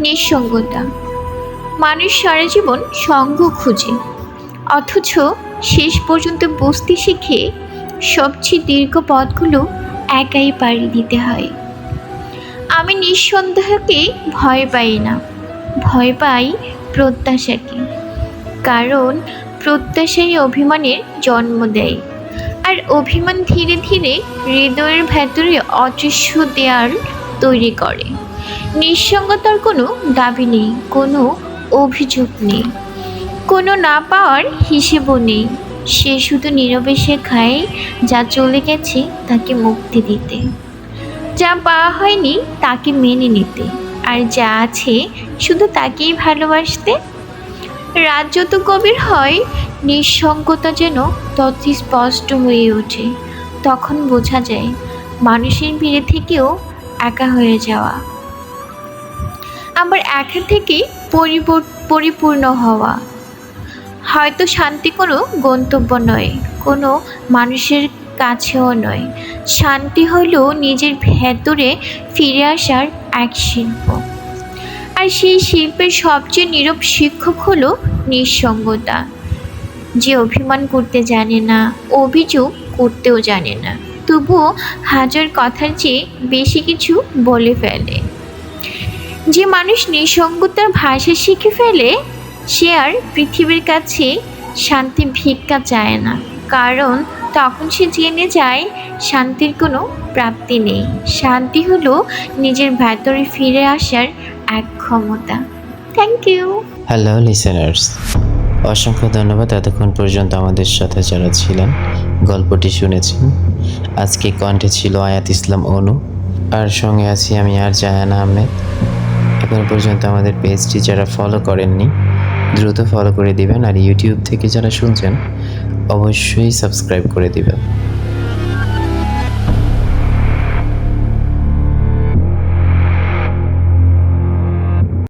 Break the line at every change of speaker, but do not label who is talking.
নিঃসঙ্গতা। মানুষ সারা জীবন সঙ্গ খুঁজে, অথচ শেষ পর্যন্ত বুঝতে শিখে সবচেয়ে দীর্ঘ পথগুলো একাই পাড়ি দিতে হয়। আমি নিঃসন্দেহকে ভয় পাই না, ভয় পাই প্রত্যাশাকে। কারণ প্রত্যাশাই অভিমানের জন্ম দেয়, আর অভিমান ধীরে ধীরে হৃদয়ের ভেতরে অদৃশ্য দেয়াল তৈরি করে। নিঃসঙ্গতার কোনো দাবি নেই, কোনো অভিযোগ নেই, কোনো না পাওয়ার হিসেবও নেই। সে শুধু নীরবে শেখায় যা চলে গেছে তাকে মুক্তি দিতে, যা পাওয়া হয়নি তাকে মেনে নিতে, আর যা আছে শুধু তাকেই ভালোবাসতে। রাত যত গভীর হয়, নিঃসঙ্গতা যেন তত স্পষ্ট হয়ে ওঠে। তখন বোঝা যায় মানুষের ভিড়ে থেকেও একা হয়ে যাওয়া, আবার একা থেকে পরিপূর্ণ হওয়া। হয়তো শান্তি কোনো গন্তব্য নয়, কোনো মানুষের কাছেও নয়। শান্তি হলো নিজের ভেতরে ফিরে আসার এক শিল্প, আর সেই শিল্পের সবচেয়ে নীরব শিক্ষক হলো নিঃসঙ্গতা। যে অভিমান করতে জানে না, অভিযোগ করতেও জানে না, তবুও হাজার কথার চেয়ে বেশি কিছু বলে ফেলে। যে মানুষ নিঃসঙ্গতার ভাষা শিখে ফেলে, সে আর পৃথিবীর কাছে শান্তি ভিক্ষা চায় না। কারণ তখন সে জেনে যায় শান্তির কোনো প্রাপ্তি নেই। শান্তি হলো নিজের ভেতরে ফিরে আসার এক ক্ষমতা। Thank you.
হ্যালো লিসেনার্স, অসংখ্য ধন্যবাদ এতক্ষণ পর্যন্ত আমাদের সাথে যারা ছিলেন, গল্পটি শুনেছেন। আজকে কণ্ঠে ছিল আয়াত ইসলাম অনু, আর সঙ্গে আছি আমি আর জাহান আহমেদ। এখন পর্যন্ত আমাদের পেজটি যারা ফলো করেননি দ্রুত ফলো করে দিবেন, আর ইউটিউব থেকে যারা শুনছেন অবশ্যই সাবস্ক্রাইব করে দিবেন।